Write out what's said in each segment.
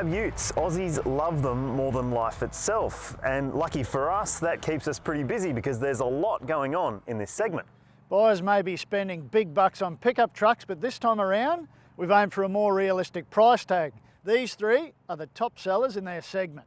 cab utes. Aussies love them more than life itself. And lucky for us, that keeps us pretty busy because there's a lot going on in this segment. Buyers may be spending big bucks on pickup trucks, but this time around, we've aimed for a more realistic price tag. These three are the top sellers in their segment.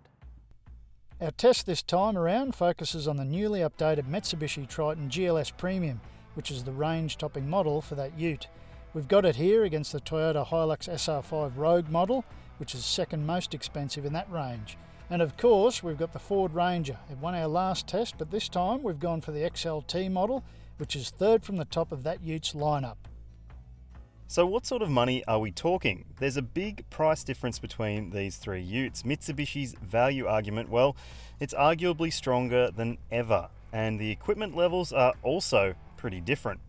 Our test this time around focuses on the newly updated Mitsubishi Triton GLS Premium, which is the range-topping model for that ute. We've got it here against the Toyota Hilux SR5 Rogue model, which is second most expensive in that range. And of course, we've got the Ford Ranger. It won our last test, but this time we've gone for the XLT model, which is third from the top of that ute's lineup. So what sort of money are we talking? There's a big price difference between these three utes. Mitsubishi's value argument, well, it's arguably stronger than ever, and the equipment levels are also pretty different.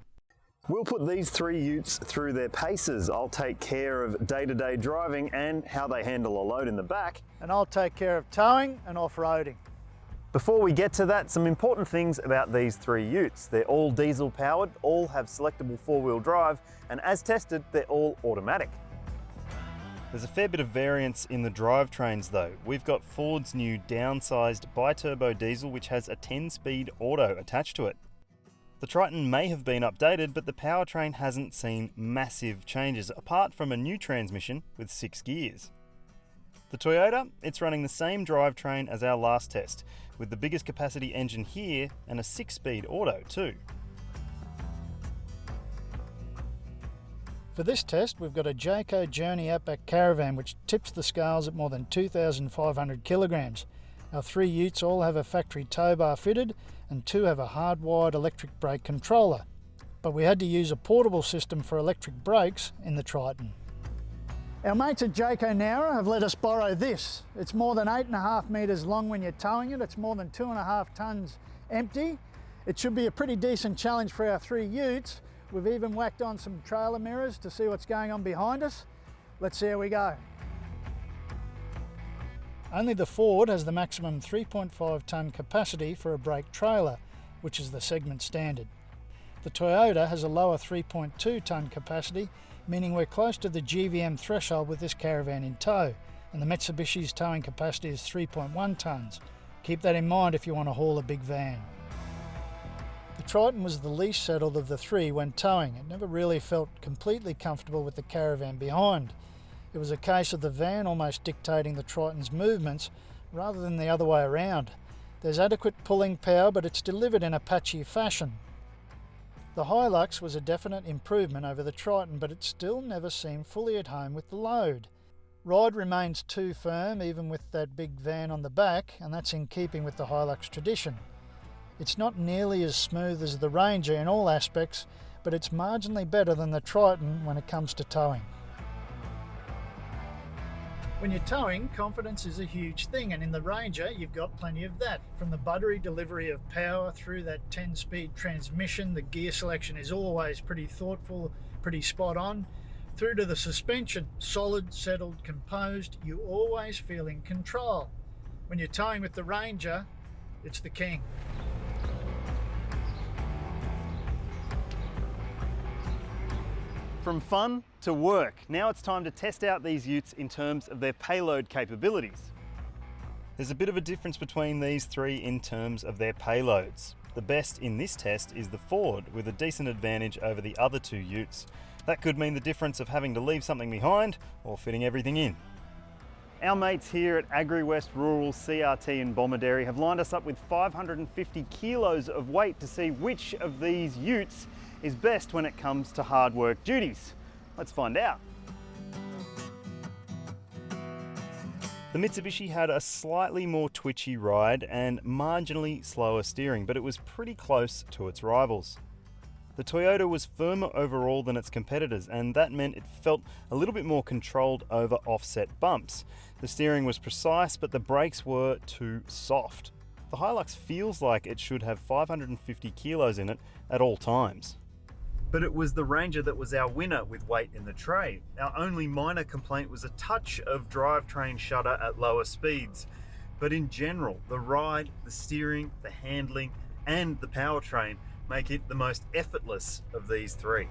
We'll put these three utes through their paces. I'll take care of day-to-day driving and how they handle a load in the back. And I'll take care of towing and off-roading. Before we get to that, some important things about these three utes. They're all diesel powered, all have selectable four-wheel drive, and as tested, they're all automatic. There's a fair bit of variance in the drivetrains though. We've got Ford's new downsized bi-turbo diesel which has a 10-speed auto attached to it. The Triton may have been updated, but the powertrain hasn't seen massive changes, apart from a new transmission with 6 gears. The Toyota, it's running the same drivetrain as our last test, with the biggest capacity engine here and a 6-speed auto too. For this test, we've got a Jayco Journey Outback Caravan which tips the scales at more than 2,500 kilograms. Our three utes all have a factory tow bar fitted and 2 have a hardwired electric brake controller. But we had to use a portable system for electric brakes in the Triton. Our mates at Jayco Nowra have let us borrow this. It's more than 8.5 metres long when you're towing it. It's more than 2.5 tonnes empty. It should be a pretty decent challenge for our three utes. We've even whacked on some trailer mirrors to see what's going on behind us. Let's see how we go. Only the Ford has the maximum 3.5 tonne capacity for a brake trailer, which is the segment standard. The Toyota has a lower 3.2 tonne capacity, meaning we're close to the GVM threshold with this caravan in tow, and the Mitsubishi's towing capacity is 3.1 tonnes. Keep that in mind if you want to haul a big van. The Triton was the least settled of the three when towing. It never really felt completely comfortable with the caravan behind. It was a case of the van almost dictating the Triton's movements rather than the other way around. There's adequate pulling power, but it's delivered in a patchy fashion. The Hilux was a definite improvement over the Triton, but it still never seemed fully at home with the load. Ride remains too firm, even with that big van on the back, and that's in keeping with the Hilux tradition. It's not nearly as smooth as the Ranger in all aspects, but it's marginally better than the Triton when it comes to towing. When you're towing, confidence is a huge thing, and in the Ranger you've got plenty of that. From the buttery delivery of power through that 10-speed transmission, the gear selection is always pretty thoughtful, pretty spot on, through to the suspension, solid, settled, composed, you always feel in control. When you're towing with the Ranger, it's the king. From fun to work, now it's time to test out these utes in terms of their payload capabilities. There's a bit of a difference between these three in terms of their payloads. The best in this test is the Ford, with a decent advantage over the other two utes. That could mean the difference of having to leave something behind or fitting everything in. Our mates here at AgriWest Rural CRT in Bomaderry have lined us up with 550 kilos of weight to see which of these utes is best when it comes to hard work duties. Let's find out. The Mitsubishi had a slightly more twitchy ride and marginally slower steering, but it was pretty close to its rivals. The Toyota was firmer overall than its competitors, and that meant it felt a little bit more controlled over offset bumps. The steering was precise, but the brakes were too soft. The Hilux feels like it should have 550 kilos in it at all times. But it was the Ranger that was our winner with weight in the tray. Our only minor complaint was a touch of drivetrain shudder at lower speeds. But in general, the ride, the steering, the handling, and the powertrain make it the most effortless of these three.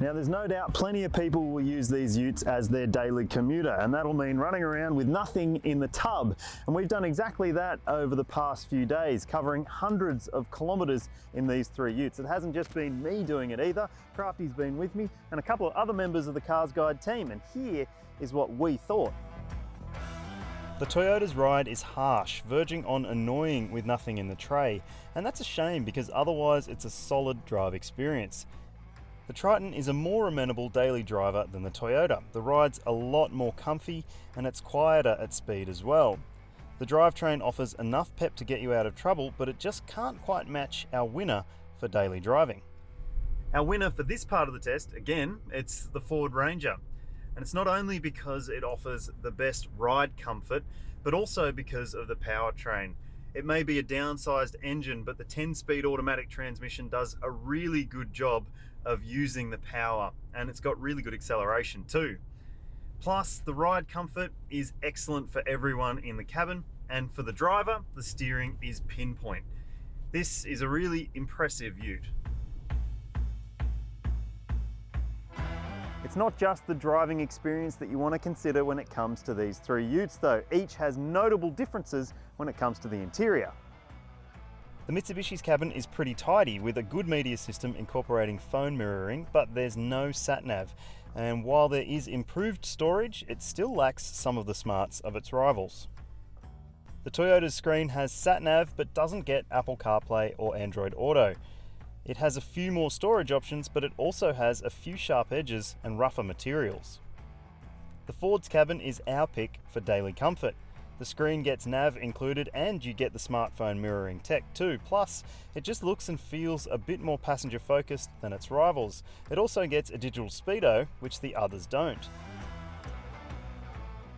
Now there's no doubt plenty of people will use these utes as their daily commuter, and that'll mean running around with nothing in the tub. And we've done exactly that over the past few days, covering hundreds of kilometres in these 3 utes. It hasn't just been me doing it either. Crafty's been with me and a couple of other members of the Cars Guide team, and here is what we thought. The Toyota's ride is harsh, verging on annoying with nothing in the tray, and that's a shame because otherwise it's a solid drive experience. The Triton is a more amenable daily driver than the Toyota. The ride's a lot more comfy and it's quieter at speed as well. The drivetrain offers enough pep to get you out of trouble, but it just can't quite match our winner for daily driving. Our winner for this part of the test, again, it's the Ford Ranger. And it's not only because it offers the best ride comfort, but also because of the powertrain. It may be a downsized engine, but the 10-speed automatic transmission does a really good job of using the power, and it's got really good acceleration too. Plus, the ride comfort is excellent for everyone in the cabin, and for the driver, the steering is pinpoint. This is a really impressive ute. It's not just the driving experience that you want to consider when it comes to these 3 utes though. Each has notable differences when it comes to the interior. The Mitsubishi's cabin is pretty tidy with a good media system incorporating phone mirroring, but there's no sat-nav. And while there is improved storage, it still lacks some of the smarts of its rivals. The Toyota's screen has sat-nav but doesn't get Apple CarPlay or Android Auto. It has a few more storage options, but it also has a few sharp edges and rougher materials. The Ford's cabin is our pick for daily comfort. The screen gets nav included and you get the smartphone mirroring tech too. Plus, it just looks and feels a bit more passenger focused than its rivals. It also gets a digital speedo, which the others don't.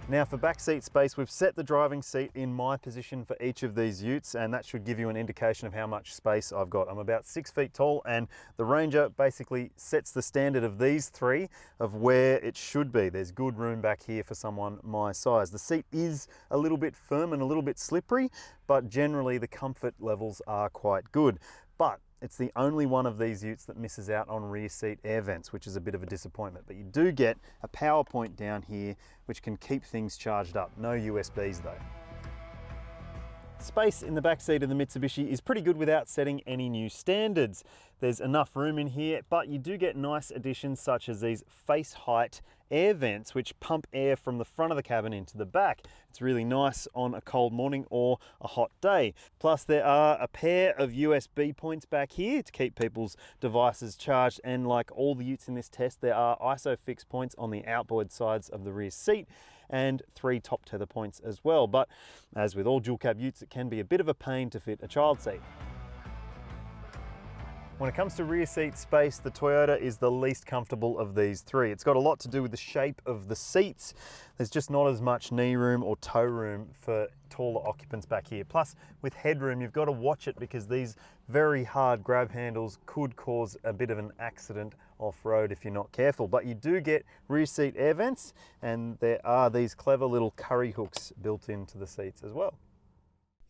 Now for backseat space, we've set the driving seat in my position for each of these utes, and that should give you an indication of how much space I've got. I'm about 6 feet tall, and the Ranger basically sets the standard of these 3 of where it should be. There's good room back here for someone my size. The seat is a little bit firm and a little bit slippery, but generally the comfort levels are quite good. But it's the only one of these utes that misses out on rear seat air vents, which is a bit of a disappointment. But you do get a power point down here, which can keep things charged up. No USBs though. Space in the back seat of the Mitsubishi is pretty good without setting any new standards. There's enough room in here, but you do get nice additions such as these face height air vents, which pump air from the front of the cabin into the back. It's really nice on a cold morning or a hot day. Plus there are a pair of USB points back here to keep people's devices charged, and like all the utes in this test, there are ISOFIX points on the outboard sides of the rear seat and 3 top tether points as well. But as with all dual cab utes, it can be a bit of a pain to fit a child seat. When it comes to rear seat space, the Toyota is the least comfortable of these 3. It's got a lot to do with the shape of the seats. There's just not as much knee room or toe room for taller occupants back here. Plus, with headroom, you've got to watch it because these very hard grab handles could cause a bit of an accident off-road if you're not careful. But you do get rear seat air vents, and there are these clever little curry hooks built into the seats as well.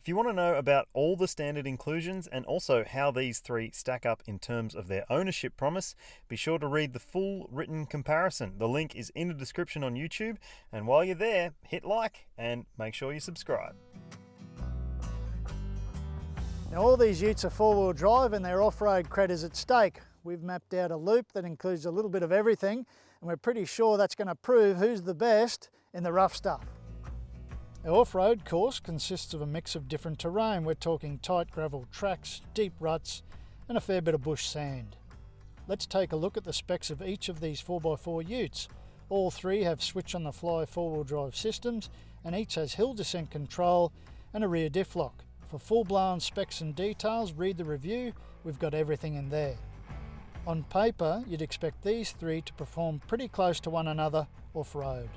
If you want to know about all the standard inclusions and also how these 3 stack up in terms of their ownership promise, be sure to read the full written comparison. The link is in the description on YouTube, and while you're there, hit like and make sure you subscribe. Now all these utes are 4-wheel drive and their off-road cred is at stake. We've mapped out a loop that includes a little bit of everything, and we're pretty sure that's going to prove who's the best in the rough stuff. Our off-road course consists of a mix of different terrain. We're talking tight gravel tracks, deep ruts, and a fair bit of bush sand. Let's take a look at the specs of each of these 4x4 utes. All 3 have switch-on-the-fly 4-wheel drive systems, and each has hill descent control and a rear diff lock. For full-blown specs and details, read the review. We've got everything in there. On paper, you'd expect these 3 to perform pretty close to one another off-road.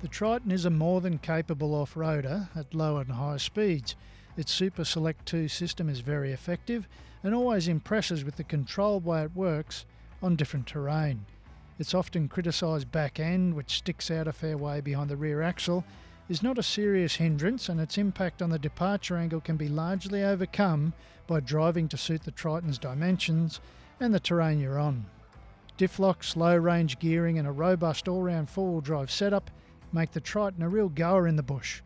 The Triton is a more than capable off-roader at low and high speeds. Its Super Select 2 system is very effective and always impresses with the controlled way it works on different terrain. Its often criticised back end, which sticks out a fair way behind the rear axle, is not a serious hindrance, and its impact on the departure angle can be largely overcome by driving to suit the Triton's dimensions and the terrain you're on. Diff lock, slow range gearing and a robust all-round four-wheel drive setup make the Triton a real goer in the bush.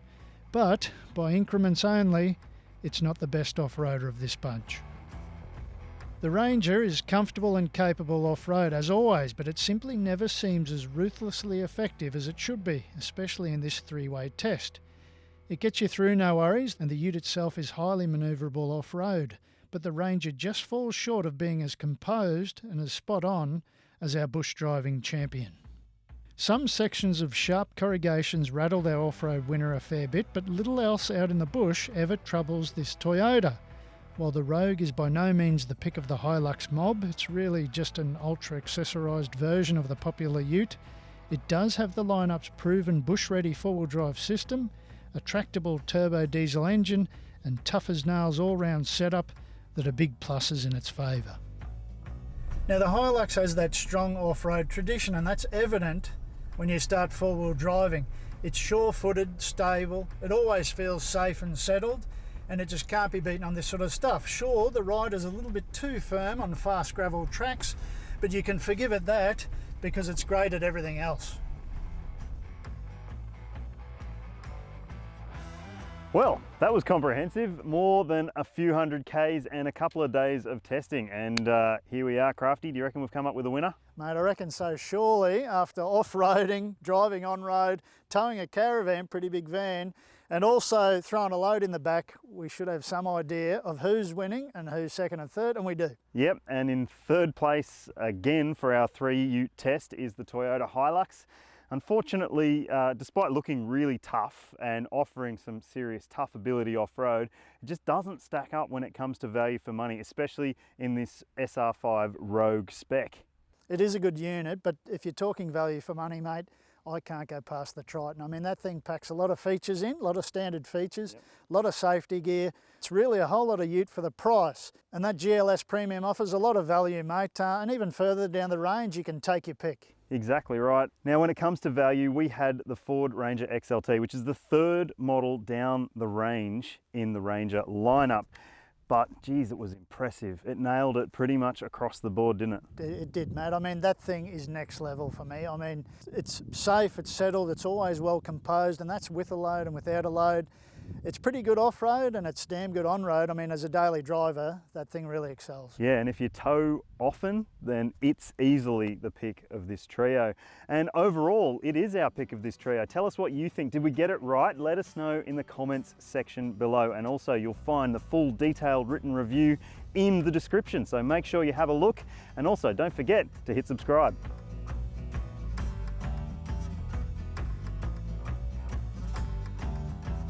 But, by increments only, it's not the best off-roader of this bunch. The Ranger is comfortable and capable off-road as always, but it simply never seems as ruthlessly effective as it should be, especially in this three-way test. It gets you through no worries, and the ute itself is highly manoeuvrable off-road, but the Ranger just falls short of being as composed and as spot-on as our bush driving champion. Some sections of sharp corrugations rattle our off-road winner a fair bit, but little else out in the bush ever troubles this Toyota. While the Rogue is by no means the pick of the Hilux mob, it's really just an ultra-accessorised version of the popular ute. It does have the lineup's proven bush-ready four-wheel drive system, a tractable turbo diesel engine and tough-as-nails all-round setup that are big pluses in its favour. Now the Hilux has that strong off-road tradition, and that's evident when you start four-wheel driving. It's sure-footed, stable, it always feels safe and settled, and it just can't be beaten on this sort of stuff. Sure, the rider's a little bit too firm on fast gravel tracks, but you can forgive it that because it's great at everything else. Well, that was comprehensive. More than a few hundred Ks and a couple of days of testing. And here we are, Crafty. Do you reckon we've come up with a winner? Mate, I reckon so. Surely, after off-roading, driving on-road, towing a caravan, pretty big van, and also throwing a load in the back, we should have some idea of who's winning and who's second and third, and we do. Yep, and in third place again for our 3-ute test is the Toyota Hilux. Unfortunately, despite looking really tough and offering some serious tough ability off-road, it just doesn't stack up when it comes to value for money, especially in this SR5 Rogue spec. It is a good unit, but if you're talking value for money, mate, I can't go past the Triton. I mean, that thing packs a lot of features in, a lot of standard features, a lot of safety gear. It's really a whole lot of ute for the price. And that GLS Premium offers a lot of value, mate. And even further down the range, you can take your pick. Exactly right. Now, when it comes to value, we had the Ford Ranger XLT, which is the third model down the range in the Ranger lineup. But geez, it was impressive. It nailed it pretty much across the board, didn't it? It did, mate. I mean, that thing is next level for me. I mean, it's safe, it's settled, it's always well composed, and that's with a load and without a load. It's pretty good off-road and it's damn good on-road. I mean, as a daily driver, that thing really excels. Yeah, and if you tow often, then it's easily the pick of this trio. And overall, it is our pick of this trio. Tell us what you think. Did we get it right? Let us know in the comments section below. And also, you'll find the full detailed written review in the description. So make sure you have a look. And also, don't forget to hit subscribe.